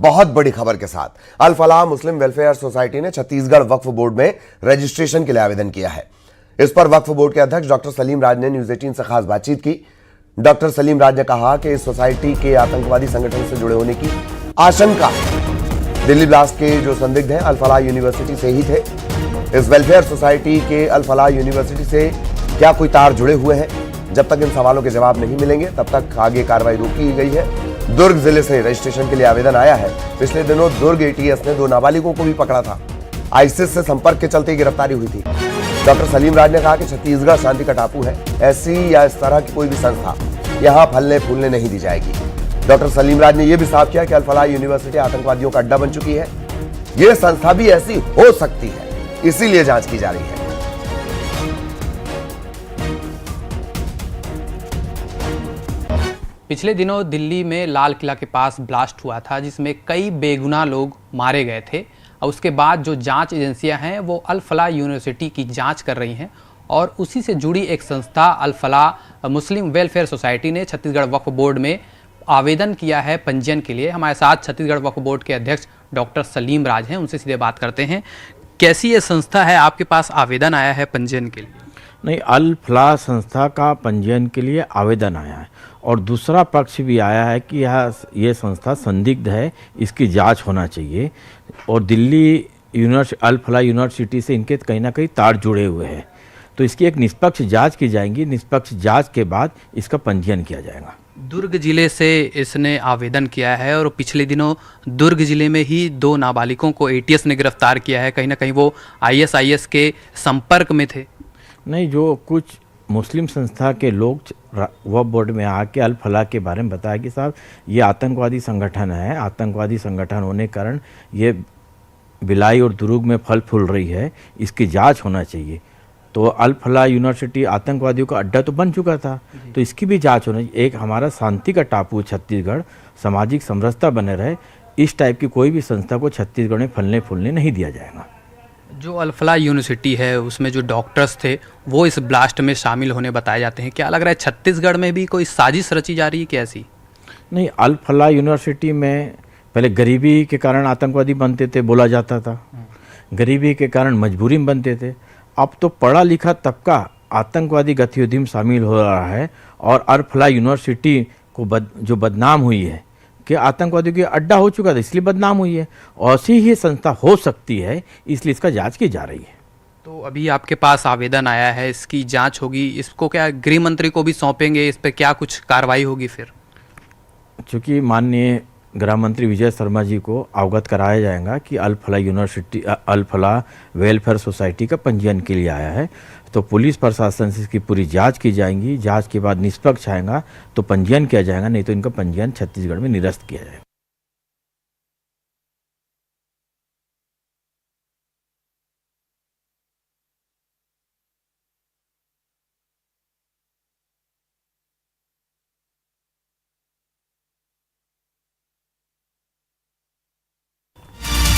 बहुत बड़ी खबर के साथ अल फलाह मुस्लिम वेलफेयर सोसाइटी ने छत्तीसगढ़ वक्फ बोर्ड में रजिस्ट्रेशन के लिए आवेदन किया है। इस पर वक्फ बोर्ड के अध्यक्ष डॉक्टर सलीम राज ने न्यूज 18 से खास बातचीत की। डॉक्टर सलीम राज ने कहा कि इस सोसाइटी के आतंकवादी संगठन से जुड़े होने की आशंका है। दिल्ली ब्लास्ट के जो संदिग्ध हैं अल फलाह यूनिवर्सिटी से ही थे। इस वेलफेयर सोसाइटी के अल फलाह यूनिवर्सिटी से क्या कोई तार जुड़े हुए हैं? जब तक इन सवालों के जवाब नहीं मिलेंगे तब तक आगे कार्रवाई रोकी गई है। दुर्ग जिले से रजिस्ट्रेशन के लिए आवेदन आया है। पिछले दिनों दुर्ग एटीएस ने 2 नाबालिगों को भी पकड़ा था। आईसिस से संपर्क के चलते गिरफ्तारी हुई थी। डॉक्टर सलीम राज ने कहा कि छत्तीसगढ़ शांति का टापू है। ऐसी या इस तरह की कोई भी संस्था यहां फलने फूलने नहीं दी जाएगी। डॉक्टर सलीम राज ने यह भी साफ किया कि अल फलाह यूनिवर्सिटी आतंकवादियों का अड्डा बन चुकी है। यह संस्था भी ऐसी हो सकती है, इसीलिए जांच की जा रही है। पिछले दिनों दिल्ली में लाल किला के पास ब्लास्ट हुआ था, जिसमें कई बेगुनाह लोग मारे गए थे। और उसके बाद जो जांच एजेंसियां हैं वो अल फलाह यूनिवर्सिटी की जांच कर रही हैं और उसी से जुड़ी एक संस्था अल फलाह मुस्लिम वेलफेयर सोसाइटी ने छत्तीसगढ़ वक्फ बोर्ड में आवेदन किया है पंजीयन के लिए। हमारे साथ छत्तीसगढ़ वक्फ बोर्ड के अध्यक्ष डॉक्टर सलीम राज हैं, उनसे सीधे बात करते हैं। कैसी ये संस्था है, आपके पास आवेदन आया है पंजीयन के लिए? नहीं, अल फलाह संस्था का पंजीयन के लिए आवेदन आया है और दूसरा पक्ष भी आया है कि ये संस्था संदिग्ध है, इसकी जांच होना चाहिए। और दिल्ली अल फलाह यूनिवर्सिटी से इनके कहीं ना कहीं तार जुड़े हुए हैं, तो इसकी एक निष्पक्ष जांच की जाएगी। निष्पक्ष जांच के बाद इसका पंजीयन किया जाएगा। दुर्ग जिले से इसने आवेदन किया है और पिछले दिनों दुर्ग जिले में ही 2 नाबालिगों को एटीएस ने गिरफ्तार किया है। कहीं ना कहीं वो आईएसआईएस के संपर्क में थे। नहीं, जो कुछ मुस्लिम संस्था के लोग वक्फ बोर्ड में आके अल फलाह के बारे में बताया कि साहब ये आतंकवादी संगठन है, आतंकवादी संगठन होने के कारण ये भिलाई और दुर्ग में फल फूल रही है, इसकी जांच होना चाहिए। तो अल फलाह यूनिवर्सिटी आतंकवादियों का अड्डा तो बन चुका था, तो इसकी भी जांच होना चाहिए। एक हमारा शांति का टापू छत्तीसगढ़, सामाजिक समरसता बने रहे, इस टाइप की कोई भी संस्था को छत्तीसगढ़ में फलने फूलने नहीं दिया जाएगा। जो अल फलाह यूनिवर्सिटी है उसमें जो डॉक्टर्स थे वो इस ब्लास्ट में शामिल होने बताए जाते हैं। क्या लग रहा है छत्तीसगढ़ में भी कोई साजिश रची जा रही है क्या ऐसी? नहीं, अल फलाह यूनिवर्सिटी में पहले गरीबी के कारण आतंकवादी बनते थे, बोला जाता था। गरीबी के कारण मजबूरी में बनते थे। अब तो पढ़ा लिखा तबका आतंकवादी गतिविधि में शामिल हो रहा है और अल फलाह यूनिवर्सिटी को जो बदनाम हुई है कि आतंकवादियों की अड्डा हो चुका था, इसलिए बदनाम हुई है। ऐसी ही संस्था हो सकती है, इसलिए इसका जांच की जा रही है। तो अभी आपके पास आवेदन आया है, इसकी जांच होगी, इसको क्या गृह मंत्री को भी सौंपेंगे? इस पर क्या कुछ कार्रवाई होगी फिर? चूँकि माननीय गृह मंत्री विजय शर्मा जी को अवगत कराया जाएगा कि अल फलाह यूनिवर्सिटी अल फलाह वेलफेयर सोसाइटी का पंजीयन के लिए आया है, तो पुलिस प्रशासन से इसकी पूरी जांच की जाएगी। जांच के बाद निष्पक्ष आएगा तो पंजीयन किया जाएगा, नहीं तो इनका पंजीयन छत्तीसगढ़ में निरस्त किया जाएगा।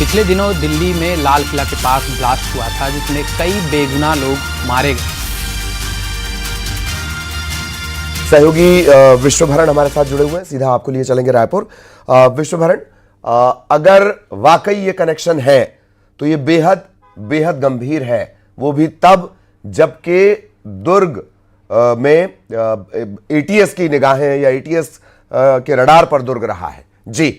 पिछले दिनों दिल्ली में लाल किला के पास ब्लास्ट हुआ था, जिसमें कई बेगुनाह लोग मारे गए। सहयोगी विश्वभरण हमारे साथ जुड़े हुए हैं, सीधा आपको लिए चलेंगे रायपुर। विश्वभरण, अगर वाकई ये कनेक्शन है तो ये बेहद बेहद गंभीर है, वो भी तब जबकि दुर्ग में एटीएस की निगाहें या एटीएस के रडार पर दुर्ग रहा है। जी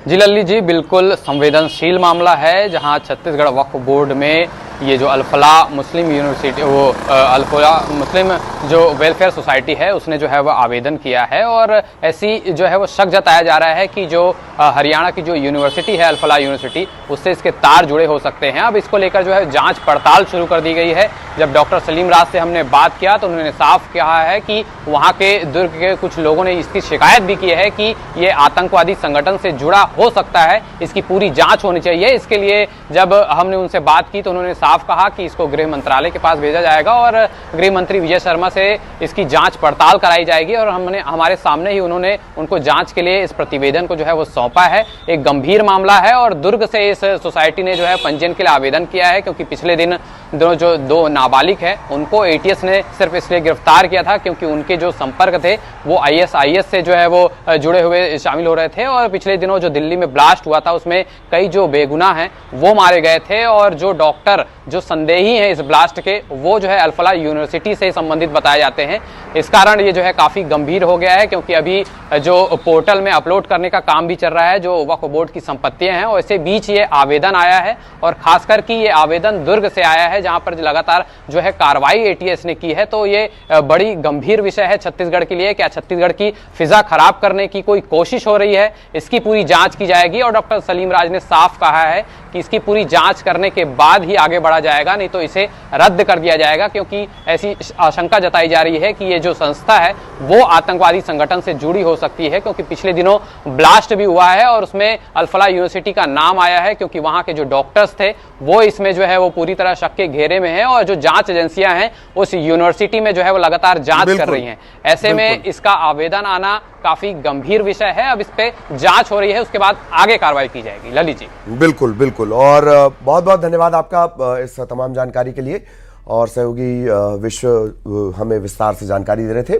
लल्ली जी, बिल्कुल संवेदनशील मामला है, जहां छत्तीसगढ़ वक्फ बोर्ड में ये जो अल फलाह मुस्लिम यूनिवर्सिटी अल फलाह मुस्लिम जो वेलफेयर सोसाइटी है उसने जो है वो आवेदन किया है और ऐसी जो है वो शक जताया जा रहा है कि जो हरियाणा की जो यूनिवर्सिटी है अल फलाह यूनिवर्सिटी, उससे इसके तार जुड़े हो सकते हैं। अब इसको लेकर जो है जांच पड़ताल शुरू कर दी गई है। जब डॉक्टर सलीम राज से हमने बात किया तो उन्होंने साफ कहा है कि वहाँ के दुर्ग के कुछ लोगों ने इसकी शिकायत भी की है कि ये आतंकवादी संगठन से जुड़ा हो सकता है, इसकी पूरी जाँच होनी चाहिए। इसके लिए जब हमने उनसे बात की तो उन्होंने साफ कहा कि इसको गृह मंत्रालय के पास भेजा जाएगा और गृह मंत्री विजय शर्मा से इसकी जांच पड़ताल कराई जाएगी और हमारे सामने ही उन्होंने उनको जांच के लिए इस प्रतिवेदन को जो है वो सौंपा है। एक गंभीर मामला है और दुर्ग से इस सोसाइटी ने जो है पंजीयन के लिए आवेदन किया है, क्योंकि पिछले दिन जो दो नाबालिग हैं उनको एटीएस ने सिर्फ इसलिए गिरफ्तार किया था क्योंकि उनके जो संपर्क थे वो आईएसआईएस से जो है वो जुड़े हुए शामिल हो रहे थे। और पिछले दिनों जो दिल्ली में ब्लास्ट हुआ था उसमें कई जो बेगुनाह हैं वो मारे गए थे और जो डॉक्टर जो संदेही हैं इस ब्लास्ट के वो जो है अल-फलाह यूनिवर्सिटी से संबंधित बताए जाते हैं। इस कारण ये जो है काफी गंभीर हो गया है, क्योंकि अभी जो पोर्टल में अपलोड करने का काम भी चल रहा है जो वक्फ बोर्ड की संपत्तियां हैं, और इसी बीच ये आवेदन आया है और खासकर कि ये आवेदन दुर्ग से आया है जहां पर लगातार जो है कार्रवाई एटीएस ने की है। तो ये बड़ी गंभीर विषय है छत्तीसगढ़ के लिए। क्या छत्तीसगढ़ की फिजा खराब करने की कोई कोशिश हो रही है? इसकी पूरी जांच की जाएगी और डॉक्टर सलीम राज ने साफ कहा है कि इसकी पूरी जांच करने के बाद ही आगे बढ़ा जाएगा, नहीं तो इसे रद्द कर दिया जाएगा, क्योंकि ऐसी आशंका जताई जा रही है कि ये जो संस्था है वो आतंकवादी संगठन से जुड़ी हो सकती है, क्योंकि पिछले दिनों ब्लास्ट भी हुआ है और उसमें अल-फलाह यूनिवर्सिटी का नाम आया है, क्योंकि वहां के जो डॉक्टर्स थे वो इसमें जो है वो पूरी तरह शक के घेरे में है और जो जांच एजेंसियां हैं उस यूनिवर्सिटी में जो है वो लगातार जांच कर रही हैं। ऐसे में इसका आवेदन आना काफी गंभीर विषय है। अब इस पे जांच हो रही है, उसके बाद आगे कार्रवाई की जाएगी। ललित जी। बिल्कुल बिल्कुल, और बहुत बहुत धन्यवाद आपका इस तमाम जानकारी के लिए। और सहयोगी विश्व हमें विस्तार से जानकारी दे रहे थे।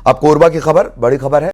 अब कोरबा की खबर, बड़ी खबर है।